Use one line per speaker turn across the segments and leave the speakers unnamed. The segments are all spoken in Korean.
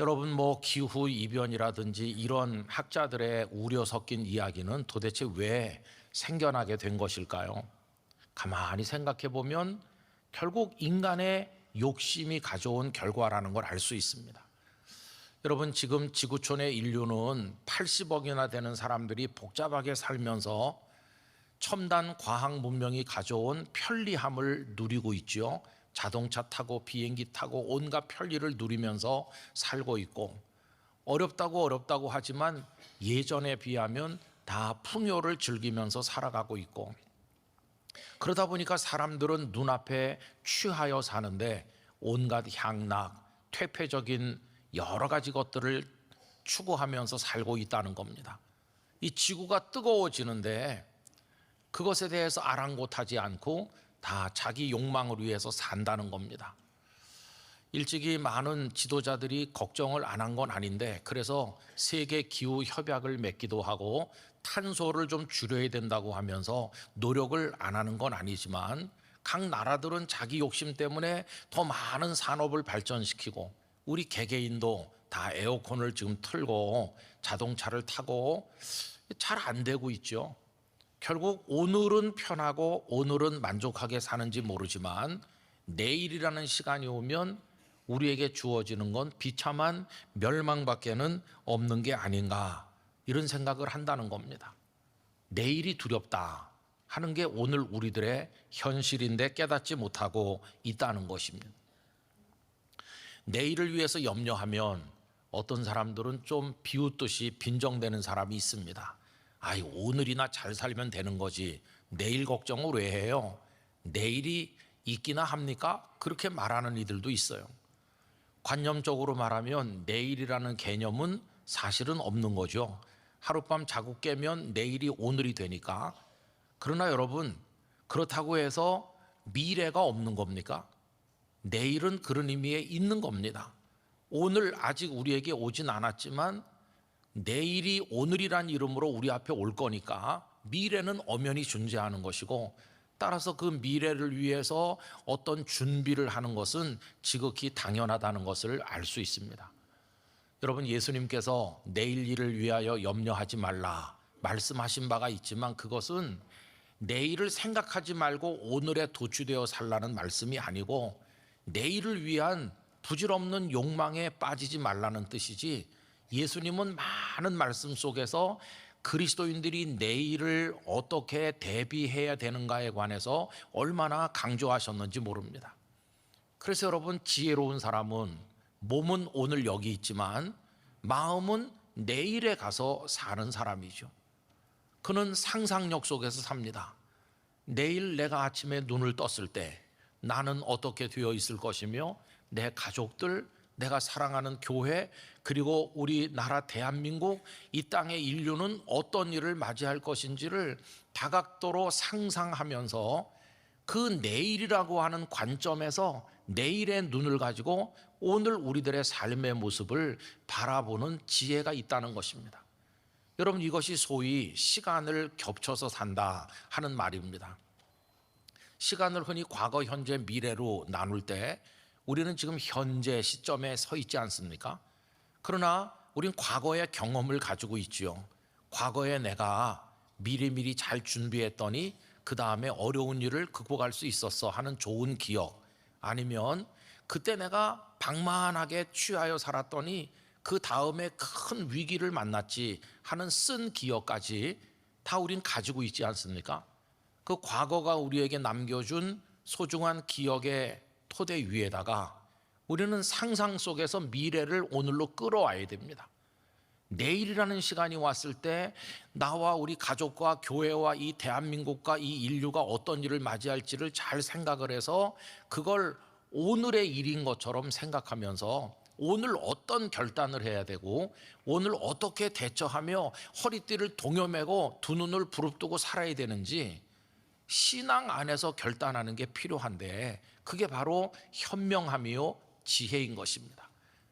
여러분 기후 이변이라든지 이런 학자들의 우려 섞인 이야기는 도대체 왜 생겨나게 된 것일까요? 가만히 생각해 보면 결국 인간의 욕심이 가져온 결과라는 걸 알 수 있습니다. 여러분 지금 지구촌의 인류는 80억이나 되는 사람들이 복잡하게 살면서 첨단 과학 문명이 가져온 편리함을 누리고 있죠. 자동차 타고 비행기 타고 온갖 편리를 누리면서 살고 있고, 어렵다고 하지만 예전에 비하면 다 풍요를 즐기면서 살아가고 있고, 그러다 보니까 사람들은 눈앞에 취하여 사는데 온갖 향락, 퇴폐적인 여러 가지 것들을 추구하면서 살고 있다는 겁니다. 이 지구가 뜨거워지는데 그것에 대해서 아랑곳하지 않고 다 자기 욕망을 위해서 산다는 겁니다. 일찍이 많은 지도자들이 걱정을 안 한 건 아닌데, 그래서 세계 기후 협약을 맺기도 하고 탄소를 좀 줄여야 된다고 하면서 노력을 안 하는 건 아니지만, 각 나라들은 자기 욕심 때문에 더 많은 산업을 발전시키고, 우리 개개인도 다 에어컨을 지금 틀고 자동차를 타고 잘 안 되고 있죠. 결국 오늘은 편하고 오늘은 만족하게 사는지 모르지만 내일이라는 시간이 오면 우리에게 주어지는 건 비참한 멸망밖에는 없는 게 아닌가, 이런 생각을 한다는 겁니다. 내일이 두렵다 하는 게 오늘 우리들의 현실인데 깨닫지 못하고 있다는 것입니다. 내일을 위해서 염려하면 어떤 사람들은 좀 비웃듯이 빈정대는 사람이 있습니다. 아이, 오늘이나 잘 살면 되는 거지 내일 걱정을 왜 해요? 내일이 있기나 합니까? 그렇게 말하는 이들도 있어요. 관념적으로 말하면 내일이라는 개념은 사실은 없는 거죠. 하룻밤 자고 깨면 내일이 오늘이 되니까. 그러나 여러분, 그렇다고 해서 미래가 없는 겁니까? 내일은 그런 의미에 있는 겁니다. 오늘 아직 우리에게 오진 않았지만 내일이 오늘이란 이름으로 우리 앞에 올 거니까 미래는 엄연히 존재하는 것이고, 따라서 그 미래를 위해서 어떤 준비를 하는 것은 지극히 당연하다는 것을 알 수 있습니다. 여러분, 예수님께서 내일 일을 위하여 염려하지 말라 말씀하신 바가 있지만, 그것은 내일을 생각하지 말고 오늘에 도취되어 살라는 말씀이 아니고 내일을 위한 부질없는 욕망에 빠지지 말라는 뜻이지, 예수님은 많은 말씀 속에서 그리스도인들이 내일을 어떻게 대비해야 되는가에 관해서 얼마나 강조하셨는지 모릅니다. 그래서 여러분, 지혜로운 사람은 몸은 오늘 여기 있지만 마음은 내일에 가서 사는 사람이죠. 그는 상상력 속에서 삽니다. 내일 내가 아침에 눈을 떴을 때 나는 어떻게 되어 있을 것이며, 내 가족들, 내가 사랑하는 교회, 그리고 우리나라 대한민국, 이 땅의 인류는 어떤 일을 맞이할 것인지를 다각도로 상상하면서 그 내일이라고 하는 관점에서 내일의 눈을 가지고 오늘 우리들의 삶의 모습을 바라보는 지혜가 있다는 것입니다. 여러분, 이것이 소위 시간을 겹쳐서 산다 하는 말입니다. 시간을 흔히 과거, 현재, 미래로 나눌 때 우리는 지금 현재 시점에 서 있지 않습니까? 그러나 우린 과거의 경험을 가지고 있지요. 과거에 내가 미리미리 잘 준비했더니 그 다음에 어려운 일을 극복할 수 있었어 하는 좋은 기억, 아니면 그때 내가 방만하게 취하여 살았더니 그 다음에 큰 위기를 만났지 하는 쓴 기억까지 다 우린 가지고 있지 않습니까? 그 과거가 우리에게 남겨준 소중한 기억의 토대 위에다가 우리는 상상 속에서 미래를 오늘로 끌어와야 됩니다. 내일이라는 시간이 왔을 때 나와 우리 가족과 교회와 이 대한민국과 이 인류가 어떤 일을 맞이할지를 잘 생각을 해서 그걸 오늘의 일인 것처럼 생각하면서 오늘 어떤 결단을 해야 되고 오늘 어떻게 대처하며 허리띠를 동여매고 두 눈을 부릅뜨고 살아야 되는지 신앙 안에서 결단하는 게 필요한데, 그게 바로 현명함이요 지혜인 것입니다.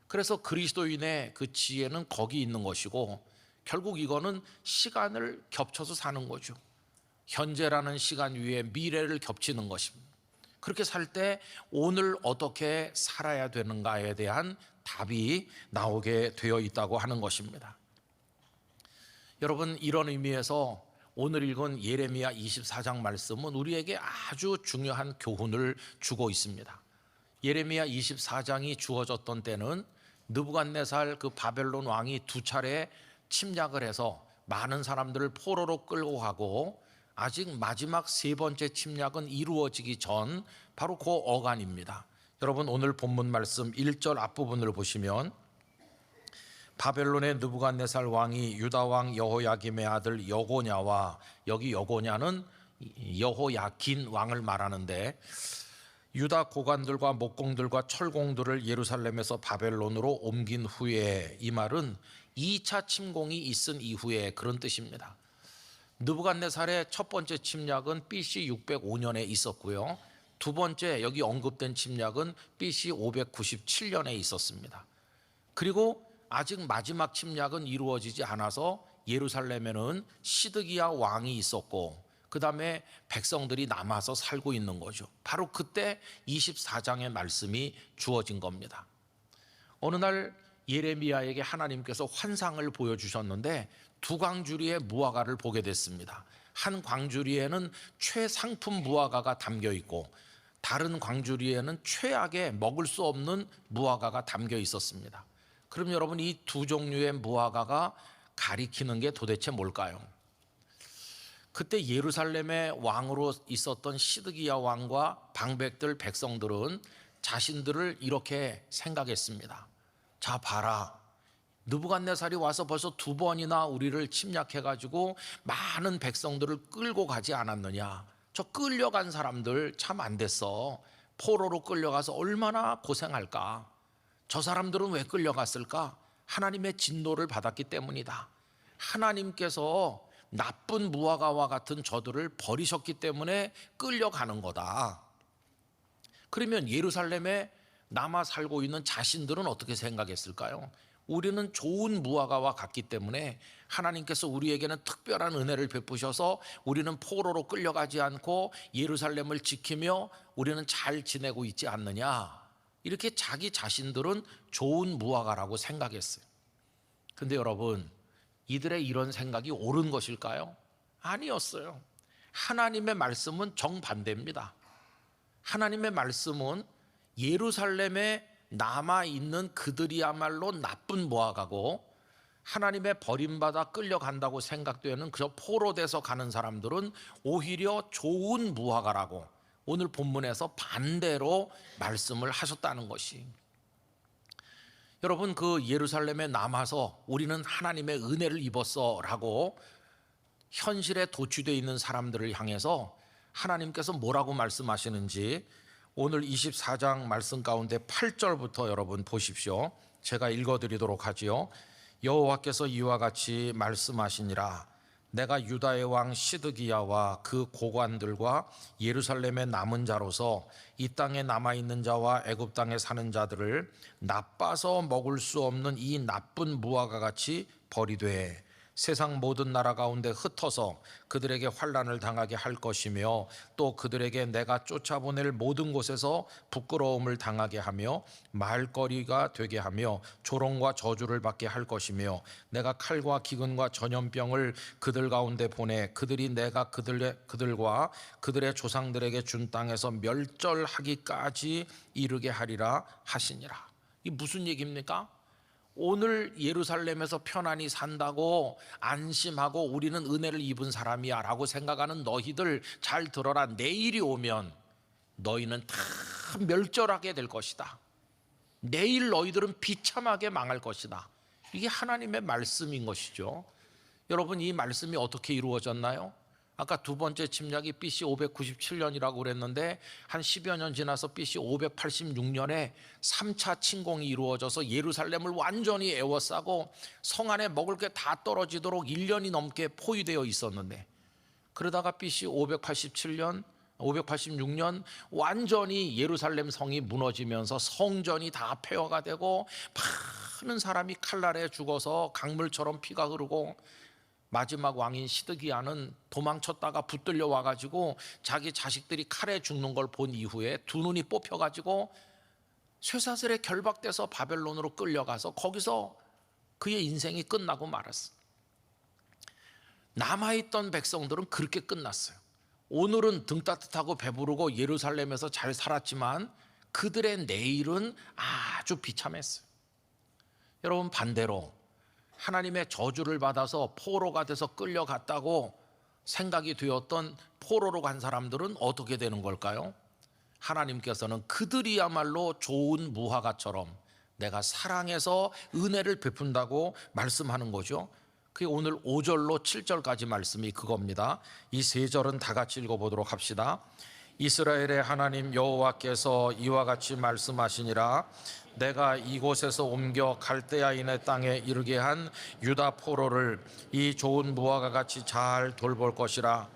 그래서 그리스도인의 그 지혜는 거기 있는 것이고, 결국 이거는 시간을 겹쳐서 사는 거죠. 현재라는 시간 위에 미래를 겹치는 것입니다. 그렇게 살 때 오늘 어떻게 살아야 되는가에 대한 답이 나오게 되어 있다고 하는 것입니다. 여러분, 이런 의미에서 오늘 읽은 예레미야 24장 말씀은 우리에게 아주 중요한 교훈을 주고 있습니다. 예레미야 24장이 주어졌던 때는 느부갓네살 그 바벨론 왕이 두 차례 침략을 해서 많은 사람들을 포로로 끌고 가고 아직 마지막 세 번째 침략은 이루어지기 전 바로 그 어간입니다. 여러분, 오늘 본문 말씀 1절 앞부분을 보시면 바벨론의 느부갓네살 왕이 유다 왕 여호야김의 아들 여고냐와, 여기 여고냐는 여호야긴 왕을 말하는데, 유다 고관들과 목공들과 철공들을 예루살렘에서 바벨론으로 옮긴 후에, 이 말은 2차 침공이 있은 이후에 그런 뜻입니다. 느부갓네살의 첫 번째 침략은 BC 605년에 있었고요. 두 번째 여기 언급된 침략은 BC 597년에 있었습니다. 그리고 아직 마지막 침략은 이루어지지 않아서 예루살렘에는 시드기야 왕이 있었고 그 다음에 백성들이 남아서 살고 있는 거죠. 바로 그때 24장의 말씀이 주어진 겁니다. 어느 날 예레미야에게 하나님께서 환상을 보여주셨는데 두 광주리의 무화과를 보게 됐습니다. 한 광주리에는 최상품 무화과가 담겨 있고 다른 광주리에는 최악의 먹을 수 없는 무화과가 담겨 있었습니다. 그럼 여러분, 이 두 종류의 무화과가 가리키는 게 도대체 뭘까요? 그때 예루살렘의 왕으로 있었던 시드기야 왕과 방백들 백성들은 자신들을 이렇게 생각했습니다. 자, 봐라, 느부갓네살이 와서 벌써 두 번이나 우리를 침략해가지고 많은 백성들을 끌고 가지 않았느냐. 저 끌려간 사람들 참 안 됐어. 포로로 끌려가서 얼마나 고생할까. 저 사람들은 왜 끌려갔을까? 하나님의 진노를 받았기 때문이다. 하나님께서 나쁜 무화과와 같은 저들을 버리셨기 때문에 끌려가는 거다. 그러면 예루살렘에 남아 살고 있는 자신들은 어떻게 생각했을까요? 우리는 좋은 무화과와 같기 때문에 하나님께서 우리에게는 특별한 은혜를 베푸셔서 우리는 포로로 끌려가지 않고 예루살렘을 지키며 우리는 잘 지내고 있지 않느냐. 이렇게 자기 자신들은 좋은 무화과라고 생각했어요. 근데 여러분, 이들의 이런 생각이 옳은 것일까요? 아니었어요. 하나님의 말씀은 정반대입니다. 하나님의 말씀은 예루살렘에 남아있는 그들이야말로 나쁜 무화과고 하나님의 버림받아 끌려간다고 생각되는 그저 포로돼서 가는 사람들은 오히려 좋은 무화과라고 오늘 본문에서 반대로 말씀을 하셨다는 것이, 여러분, 그 예루살렘에 남아서 우리는 하나님의 은혜를 입었어 라고 현실에 도취되어 있는 사람들을 향해서 하나님께서 뭐라고 말씀하시는지 오늘 24장 말씀 가운데 8절부터 여러분 보십시오. 제가 읽어드리도록 하지요. 여호와께서 이와 같이 말씀하시니라. 내가 유다의 왕 시드기야와 그 고관들과 예루살렘의 남은 자로서 이 땅에 남아있는 자와 애굽 땅에 사는 자들을 나빠서 먹을 수 없는 이 나쁜 무화과 같이 버리되 세상 모든 나라 가운데 흩어서 그들에게 환난을 당하게 할 것이며 또 그들에게 내가 쫓아보낼 모든 곳에서 부끄러움을 당하게 하며 말거리가 되게 하며 조롱과 저주를 받게 할 것이며 내가 칼과 기근과 전염병을 그들 가운데 보내 그들이 내가 그들과 그들의 조상들에게 준 땅에서 멸절하기까지 이르게 하리라 하시니라. 이 무슨 얘기입니까? 오늘 예루살렘에서 편안히 산다고 안심하고 우리는 은혜를 입은 사람이야 라고 생각하는 너희들 잘 들어라. 내일이 오면 너희는 다 멸절하게 될 것이다. 내일 너희들은 비참하게 망할 것이다. 이게 하나님의 말씀인 것이죠. 여러분, 이 말씀이 어떻게 이루어졌나요? 아까 두 번째 침략이 BC 597년이라고 그랬는데 한 10여 년 지나서 BC 586년에 3차 침공이 이루어져서 예루살렘을 완전히 에워싸고 성 안에 먹을 게 다 떨어지도록 1년이 넘게 포위되어 있었는데, 그러다가 BC 586년 완전히 예루살렘 성이 무너지면서 성전이 다 폐허가 되고 많은 사람이 칼날에 죽어서 강물처럼 피가 흐르고 마지막 왕인 시드기야는 도망쳤다가 붙들려 와가지고 자기 자식들이 칼에 죽는 걸 본 이후에 두 눈이 뽑혀가지고 쇠사슬에 결박돼서 바벨론으로 끌려가서 거기서 그의 인생이 끝나고 말았어. 남아있던 백성들은 그렇게 끝났어요. 오늘은 등 따뜻하고 배부르고 예루살렘에서 잘 살았지만 그들의 내일은 아주 비참했어요. 여러분, 반대로 하나님의 저주를 받아서 포로가 돼서 끌려갔다고 생각이 되었던 포로로 간 사람들은 어떻게 되는 걸까요? 하나님께서는 그들이야말로 좋은 무화과처럼 내가 사랑해서 은혜를 베푼다고 말씀하는 거죠. 그게 오늘 5절로 7절까지 말씀이 그겁니다. 이 세 절은 다 같이 읽어보도록 합시다. 이스라엘의 하나님 여호와께서 이와 같이 말씀하시니라. 내가 이곳에서 옮겨 갈대아인의 땅에 이르게 한 유다 포로를 이 좋은 무화과 같이 잘 돌볼 것이라.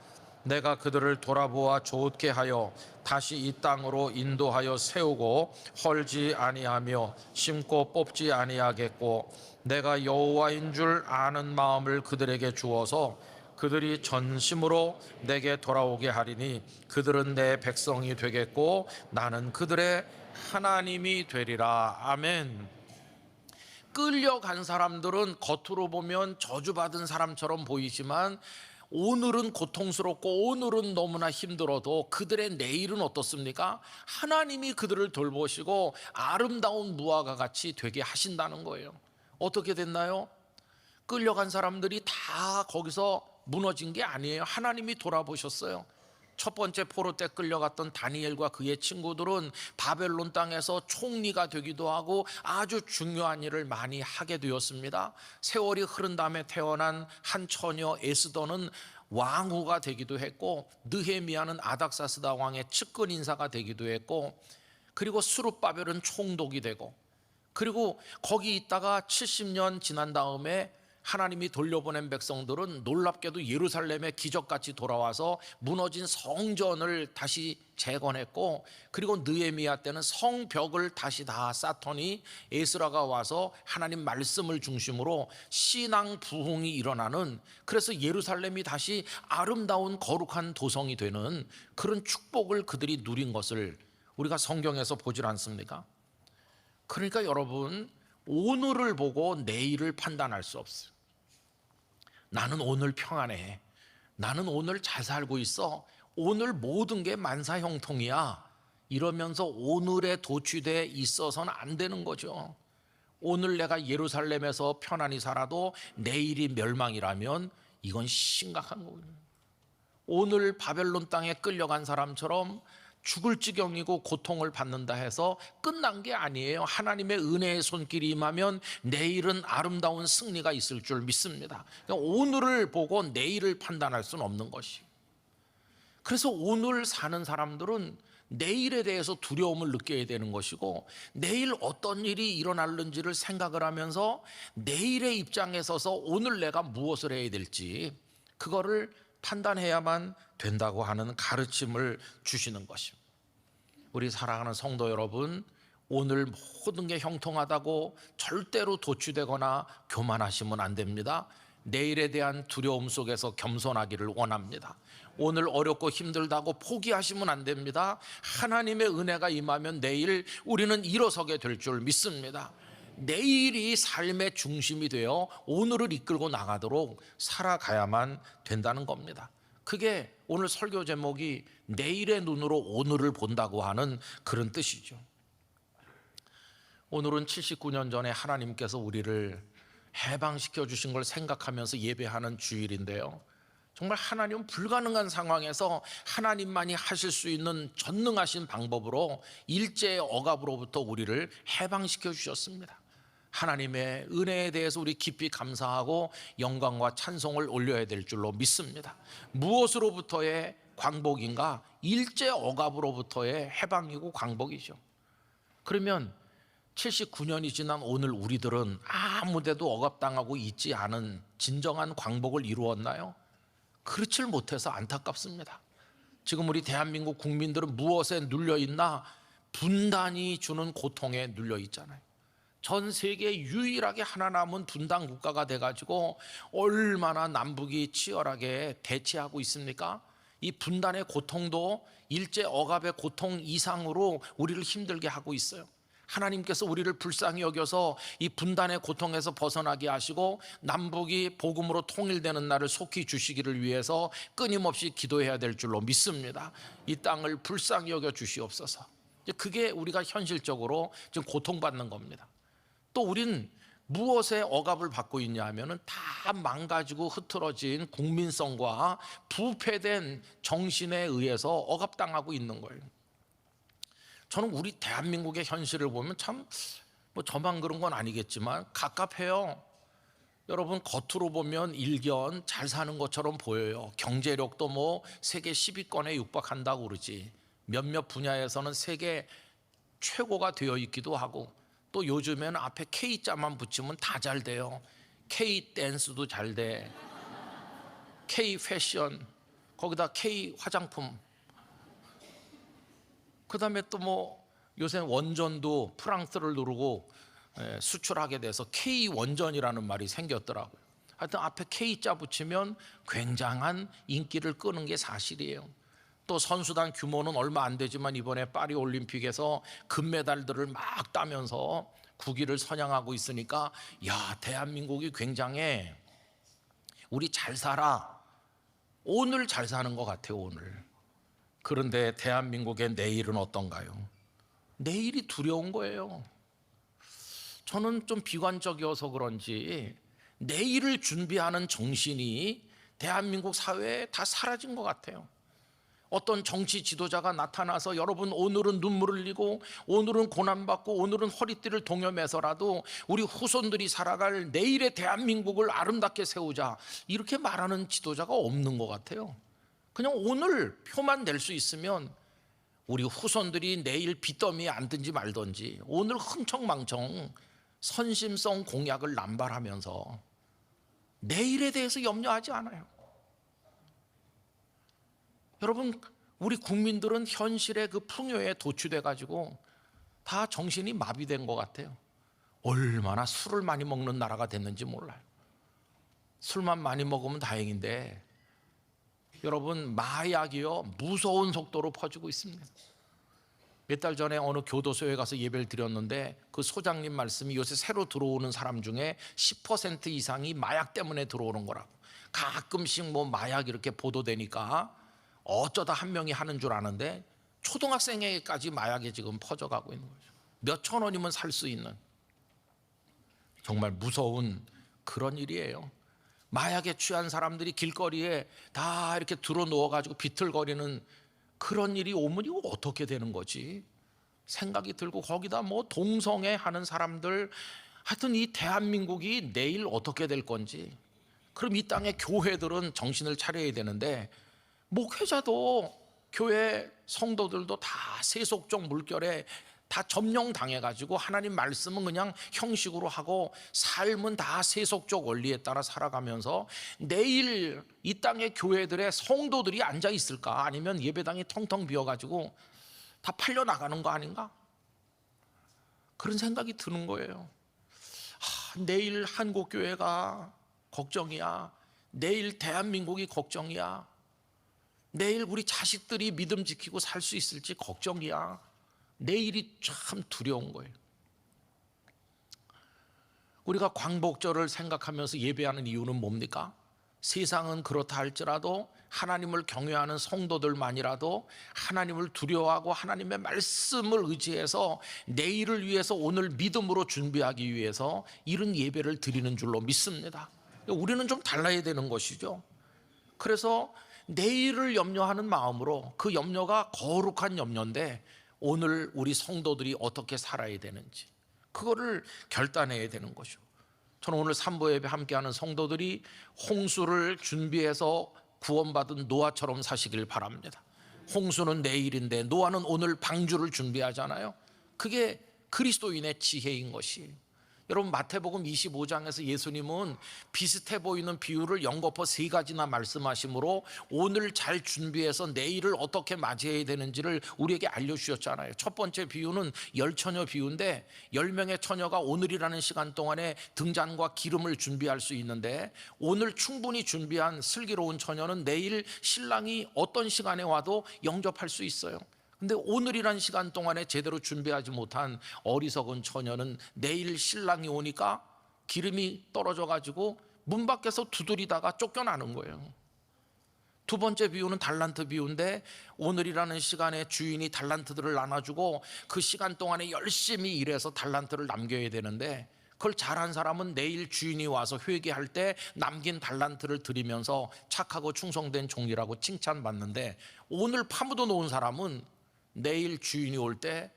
내가 그들을 돌아보아 좋게 하여 다시 이 땅으로 인도하여 세우고 헐지 아니하며 심고 뽑지 아니하겠고, 내가 여호와인 줄 아는 마음을 그들에게 주어서 그들이 전심으로 내게 돌아오게 하리니 그들은 내 백성이 되겠고 나는 그들의 하나님이 되리라. 아멘. 끌려간 사람들은 겉으로 보면 저주받은 사람처럼 보이지만 오늘은 고통스럽고 오늘은 너무나 힘들어도 그들의 내일은 어떻습니까? 하나님이 그들을 돌보시고 아름다운 무화과 같이 되게 하신다는 거예요. 어떻게 됐나요? 끌려간 사람들이 다 거기서 무너진 게 아니에요. 하나님이 돌아보셨어요. 첫 번째 포로 때 끌려갔던 다니엘과 그의 친구들은 바벨론 땅에서 총리가 되기도 하고 아주 중요한 일을 많이 하게 되었습니다. 세월이 흐른 다음에 태어난 한 처녀 에스더는 왕후가 되기도 했고, 느헤미야는 아닥사스다 왕의 측근 인사가 되기도 했고, 그리고 스룹바벨은 총독이 되고, 그리고 거기 있다가 70년 지난 다음에 하나님이 돌려보낸 백성들은 놀랍게도 예루살렘에 기적같이 돌아와서 무너진 성전을 다시 재건했고, 그리고 느헤미야 때는 성벽을 다시 다 쌓더니 에스라가 와서 하나님 말씀을 중심으로 신앙 부흥이 일어나는, 그래서 예루살렘이 다시 아름다운 거룩한 도성이 되는 그런 축복을 그들이 누린 것을 우리가 성경에서 보질 않습니까? 그러니까 여러분, 오늘을 보고 내일을 판단할 수 없어요. 나는 오늘 평안해, 나는 오늘 잘 살고 있어, 오늘 모든 게 만사형통이야, 이러면서 오늘에 도취돼 있어서는 안 되는 거죠. 오늘 내가 예루살렘에서 편안히 살아도 내일이 멸망이라면 이건 심각한 거예요. 오늘 바벨론 땅에 끌려간 사람처럼 죽을 지경이고 고통을 받는다 해서 끝난 게 아니에요. 하나님의 은혜의 손길이 임하면 내일은 아름다운 승리가 있을 줄 믿습니다. 그러니까 오늘을 보고 내일을 판단할 수는 없는 것이. 그래서 오늘 사는 사람들은 내일에 대해서 두려움을 느껴야 되는 것이고, 내일 어떤 일이 일어날는지를 생각을 하면서 내일의 입장에 서서 오늘 내가 무엇을 해야 될지 그거를 판단해야만 된다고 하는 가르침을 주시는 것입니다. 우리 사랑하는 성도 여러분, 오늘 모든 게 형통하다고 절대로 도취되거나 교만하시면 안 됩니다. 내일에 대한 두려움 속에서 겸손하기를 원합니다. 오늘 어렵고 힘들다고 포기하시면 안 됩니다. 하나님의 은혜가 임하면 내일 우리는 일어서게 될 줄 믿습니다. 내일이 삶의 중심이 되어 오늘을 이끌고 나가도록 살아가야만 된다는 겁니다. 그게 오늘 설교 제목이 내일의 눈으로 오늘을 본다고 하는 그런 뜻이죠. 오늘은 79년 전에 하나님께서 우리를 해방시켜 주신 걸 생각하면서 예배하는 주일인데요, 정말 하나님은 불가능한 상황에서 하나님만이 하실 수 있는 전능하신 방법으로 일제의 억압으로부터 우리를 해방시켜 주셨습니다. 하나님의 은혜에 대해서 우리 깊이 감사하고 영광과 찬송을 올려야 될 줄로 믿습니다. 무엇으로부터의 광복인가? 일제 억압으로부터의 해방이고 광복이죠. 그러면 79년이 지난 오늘 우리들은 아무데도 억압당하고 있지 않은 진정한 광복을 이루었나요? 그렇지를 못해서 안타깝습니다. 지금 우리 대한민국 국민들은 무엇에 눌려 있나? 분단이 주는 고통에 눌려 있잖아요. 전 세계 유일하게 하나 남은 분단 국가가 돼가지고 얼마나 남북이 치열하게 대치하고 있습니까? 이 분단의 고통도 일제 억압의 고통 이상으로 우리를 힘들게 하고 있어요. 하나님께서 우리를 불쌍히 여겨서 이 분단의 고통에서 벗어나게 하시고 남북이 복음으로 통일되는 날을 속히 주시기를 위해서 끊임없이 기도해야 될 줄로 믿습니다. 이 땅을 불쌍히 여겨 주시옵소서. 그게 우리가 현실적으로 지금 고통받는 겁니다. 또 우린 무엇에 억압을 받고 있냐 하면은 다 망가지고 흐트러진 국민성과 부패된 정신에 의해서 억압당하고 있는 거예요. 저는 우리 대한민국의 현실을 보면 참 뭐 저만 그런 건 아니겠지만 갑갑해요. 여러분, 겉으로 보면 일견 잘 사는 것처럼 보여요. 경제력도 뭐 세계 10위권에 육박한다고 그러지. 몇몇 분야에서는 세계 최고가 되어 있기도 하고, 또 요즘에는 앞에 K자만 붙이면 다 잘 돼요. K 댄스도 잘 돼, K 패션, 거기다 K 화장품, 그 다음에 또 뭐 요새 원전도 프랑스를 누르고 수출하게 돼서 K 원전이라는 말이 생겼더라고요. 하여튼 앞에 K자 붙이면 굉장한 인기를 끄는 게 사실이에요. 또 선수단 규모는 얼마 안 되지만 이번에 파리 올림픽에서 금메달들을 막 따면서 국위를 선양하고 있으니까 야, 대한민국이 굉장해. 우리 잘 살아. 오늘 잘 사는 것 같아요, 오늘. 그런데 대한민국의 내일은 어떤가요? 내일이 두려운 거예요. 저는 좀 비관적이어서 그런지 내일을 준비하는 정신이 대한민국 사회에 다 사라진 것 같아요. 어떤 정치 지도자가 나타나서 여러분 오늘은 눈물을 흘리고 오늘은 고난받고 오늘은 허리띠를 동여매서라도 우리 후손들이 살아갈 내일의 대한민국을 아름답게 세우자, 이렇게 말하는 지도자가 없는 것 같아요. 그냥 오늘 표만 낼 수 있으면 우리 후손들이 내일 빚더미에 앉든지 말든지 오늘 흥청망청 선심성 공약을 남발하면서 내일에 대해서 염려하지 않아요. 여러분, 우리 국민들은 현실의 그 풍요에 도취돼 가지고 다 정신이 마비된 것 같아요. 얼마나 술을 많이 먹는 나라가 됐는지 몰라요. 술만 많이 먹으면 다행인데 여러분, 마약이요 무서운 속도로 퍼지고 있습니다. 몇 달 전에 어느 교도소에 가서 예배를 드렸는데 그 소장님 말씀이 요새 새로 들어오는 사람 중에 10% 이상이 마약 때문에 들어오는 거라고. 가끔씩 뭐 마약 이렇게 보도되니까 어쩌다 한 명이 하는 줄 아는데 초등학생에게까지 마약이 지금 퍼져가고 있는 거죠. 몇천 원이면 살 수 있는, 정말 무서운 그런 일이에요. 마약에 취한 사람들이 길거리에 다 이렇게 들어 누워가지고 비틀거리는 그런 일이 오면 이거 어떻게 되는 거지 생각이 들고, 거기다 뭐 동성애 하는 사람들, 하여튼 이 대한민국이 내일 어떻게 될 건지. 그럼 이 땅의 교회들은 정신을 차려야 되는데 목회자도 교회 성도들도 다 세속적 물결에 다 점령당해가지고 하나님 말씀은 그냥 형식으로 하고 삶은 다 세속적 원리에 따라 살아가면서 내일 이 땅의 교회들의 성도들이 앉아 있을까? 아니면 예배당이 텅텅 비어가지고 다 팔려나가는 거 아닌가? 그런 생각이 드는 거예요. 내일 한국교회가 걱정이야. 내일 대한민국이 걱정이야. 내일 우리 자식들이 믿음 지키고 살 수 있을지 걱정이야. 내일이 참 두려운 거예요. 우리가 광복절을 생각하면서 예배하는 이유는 뭡니까? 세상은 그렇다 할지라도 하나님을 경외하는 성도들만이라도 하나님을 두려워하고 하나님의 말씀을 의지해서 내일을 위해서 오늘 믿음으로 준비하기 위해서 이런 예배를 드리는 줄로 믿습니다. 우리는 좀 달라야 되는 것이죠. 그래서 내일을 염려하는 마음으로, 그 염려가 거룩한 염려인데 오늘 우리 성도들이 어떻게 살아야 되는지 그거를 결단해야 되는 것이죠. 저는 오늘 삼보 예배 함께하는 성도들이 홍수를 준비해서 구원받은 노아처럼 사시길 바랍니다. 홍수는 내일인데 노아는 오늘 방주를 준비하잖아요. 그게 그리스도인의 지혜인 것이. 여러분 마태복음 25장에서 예수님은 비슷해 보이는 비유를 연거푸 3가지나 말씀하시므로 오늘 잘 준비해서 내일을 어떻게 맞이해야 되는지를 우리에게 알려주셨잖아요. 첫 번째 비유는 열처녀 비유인데 10명의 처녀가 오늘이라는 시간 동안에 등잔과 기름을 준비할 수 있는데 오늘 충분히 준비한 슬기로운 처녀는 내일 신랑이 어떤 시간에 와도 영접할 수 있어요. 근데 오늘이란 시간 동안에 제대로 준비하지 못한 어리석은 처녀는 내일 신랑이 오니까 기름이 떨어져 가지고 문 밖에서 두드리다가 쫓겨나는 거예요. 두 번째 비유는 달란트 비유인데 오늘이라는 시간에 주인이 달란트들을 나눠주고 그 시간 동안에 열심히 일해서 달란트를 남겨야 되는데 그걸 잘한 사람은 내일 주인이 와서 회개할 때 남긴 달란트를 드리면서 착하고 충성된 종이라고 칭찬받는데 오늘 파묻어 놓은 사람은 내일 주인이 올 때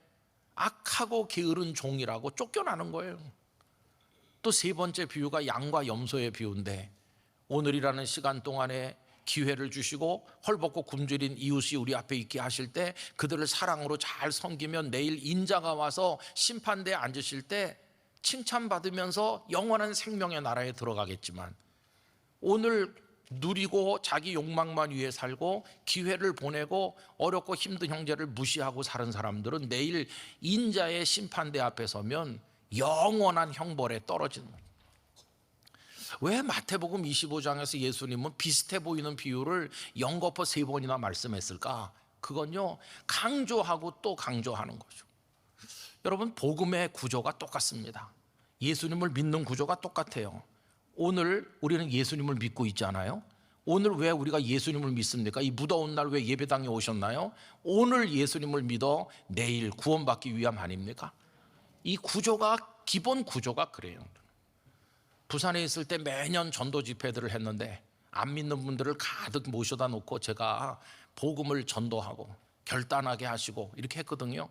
악하고 게으른 종이라고 쫓겨나는 거예요. 또 3번째 비유가 양과 염소의 비유인데 오늘이라는 시간 동안에 기회를 주시고 헐벗고 굶주린 이웃이 우리 앞에 있게 하실 때 그들을 사랑으로 잘 섬기면 내일 인자가 와서 심판대에 앉으실 때 칭찬받으면서 영원한 생명의 나라에 들어가겠지만 오늘 누리고 자기 욕망만 위해 살고 기회를 보내고 어렵고 힘든 형제를 무시하고 사는 사람들은 내일 인자의 심판대 앞에 서면 영원한 형벌에 떨어지는 거예요. 왜 마태복음 25장에서 예수님은 비슷해 보이는 비유를 연거푸 3번이나 말씀했을까? 그건요 강조하고 또 강조하는 거죠. 여러분 복음의 구조가 똑같습니다. 예수님을 믿는 구조가 똑같아요. 오늘 우리는 예수님을 믿고 있잖아요. 오늘 왜 우리가 예수님을 믿습니까? 이 무더운 날 왜 예배당에 오셨나요? 오늘 예수님을 믿어 내일 구원받기 위함 아닙니까? 이 구조가 기본 구조가 그래요. 부산에 있을 때 매년 전도 집회들을 했는데 안 믿는 분들을 가득 모셔다 놓고 제가 복음을 전도하고 결단하게 하시고 이렇게 했거든요.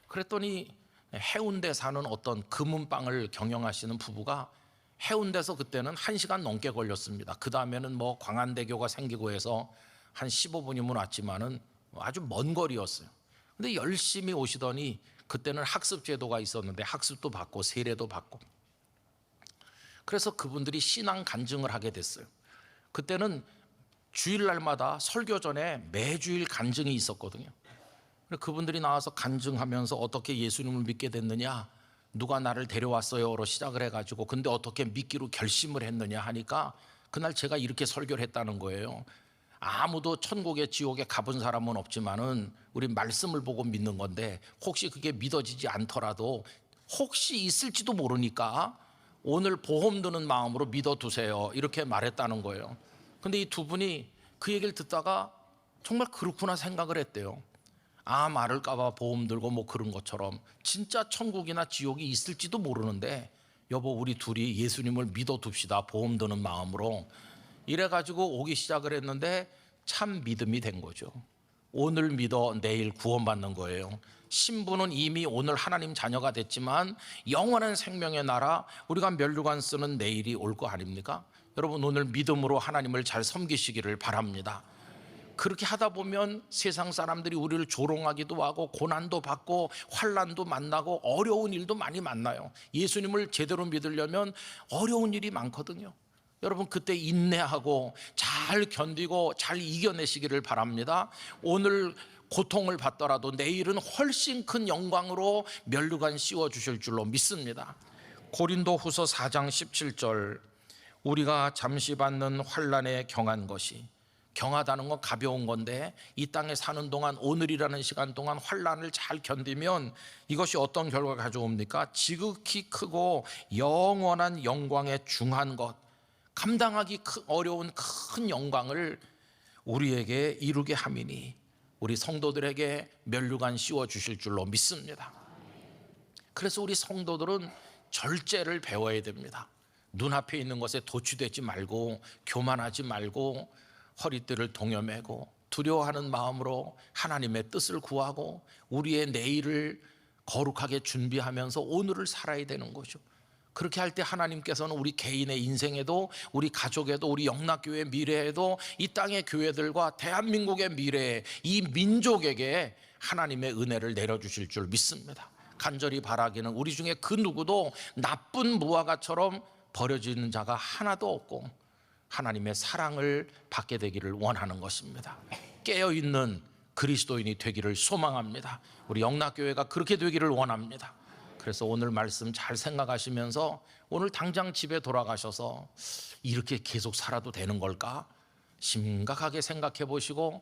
그랬더니 해운대 사는 어떤 금은방을 경영하시는 부부가 해운대에서 그때는 1시간 넘게 걸렸습니다. 그 다음에는 뭐 광안대교가 생기고 해서 한 15분이면 왔지만은 아주 먼 거리였어요. 근데 열심히 오시더니 그때는 학습 제도가 있었는데 학습도 받고 세례도 받고 그래서 그분들이 신앙 간증을 하게 됐어요. 그때는 주일날마다 설교 전에 매주일 간증이 있었거든요. 그분들이 나와서 간증하면서 어떻게 예수님을 믿게 됐느냐, 누가 나를 데려왔어요로 시작을 해가지고 근데 어떻게 믿기로 결심을 했느냐 하니까 그날 제가 이렇게 설교를 했다는 거예요. 아무도 천국에 지옥에 가본 사람은 없지만은 우리 말씀을 보고 믿는 건데 혹시 그게 믿어지지 않더라도 혹시 있을지도 모르니까 오늘 보험 드는 마음으로 믿어두세요 이렇게 말했다는 거예요. 근데 이 두 분이 그 얘기를 듣다가 정말 그렇구나 생각을 했대요. 아 말을까봐 보험 들고 뭐 그런 것처럼 진짜 천국이나 지옥이 있을지도 모르는데 여보 우리 둘이 예수님을 믿어둡시다 보험 드는 마음으로 이래가지고 오기 시작을 했는데 참 믿음이 된 거죠. 오늘 믿어 내일 구원받는 거예요. 신부는 이미 오늘 하나님 자녀가 됐지만 영원한 생명의 나라 우리가 면류관 쓰는 내일이 올 거 아닙니까? 여러분 오늘 믿음으로 하나님을 잘 섬기시기를 바랍니다. 그렇게 하다 보면 세상 사람들이 우리를 조롱하기도 하고 고난도 받고 환난도 만나고 어려운 일도 많이 만나요. 예수님을 제대로 믿으려면 어려운 일이 많거든요. 여러분 그때 인내하고 잘 견디고 잘 이겨내시기를 바랍니다. 오늘 고통을 받더라도 내일은 훨씬 큰 영광으로 면류관 씌워주실 줄로 믿습니다. 고린도후서 4장 17절 우리가 잠시 받는 환난에 경한 것이 경하다는 건 가벼운 건데 이 땅에 사는 동안 오늘이라는 시간 동안 환난을 잘 견디면 이것이 어떤 결과를 가져옵니까? 지극히 크고 영원한 영광에 중한 것 감당하기 어려운 큰 영광을 우리에게 이루게 함이니 우리 성도들에게 면류관 씌워주실 줄로 믿습니다. 그래서 우리 성도들은 절제를 배워야 됩니다. 눈앞에 있는 것에 도취되지 말고 교만하지 말고 허리띠를 동여매고 두려워하는 마음으로 하나님의 뜻을 구하고 우리의 내일을 거룩하게 준비하면서 오늘을 살아야 되는 거죠. 그렇게 할 때 하나님께서는 우리 개인의 인생에도 우리 가족에도 우리 영락교회 미래에도 이 땅의 교회들과 대한민국의 미래에 이 민족에게 하나님의 은혜를 내려주실 줄 믿습니다. 간절히 바라기는 우리 중에 그 누구도 나쁜 무화과처럼 버려지는 자가 하나도 없고 하나님의 사랑을 받게 되기를 원하는 것입니다. 깨어있는 그리스도인이 되기를 소망합니다. 우리 영락교회가 그렇게 되기를 원합니다. 그래서 오늘 말씀 잘 생각하시면서 오늘 당장 집에 돌아가셔서 이렇게 계속 살아도 되는 걸까? 심각하게 생각해 보시고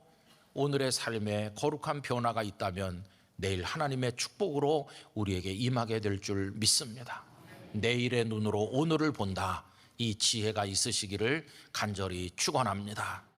오늘의 삶에 거룩한 변화가 있다면 내일 하나님의 축복으로 우리에게 임하게 될 줄 믿습니다. 내일의 눈으로 오늘을 본다. 이 지혜가 있으시기를 간절히 축원합니다.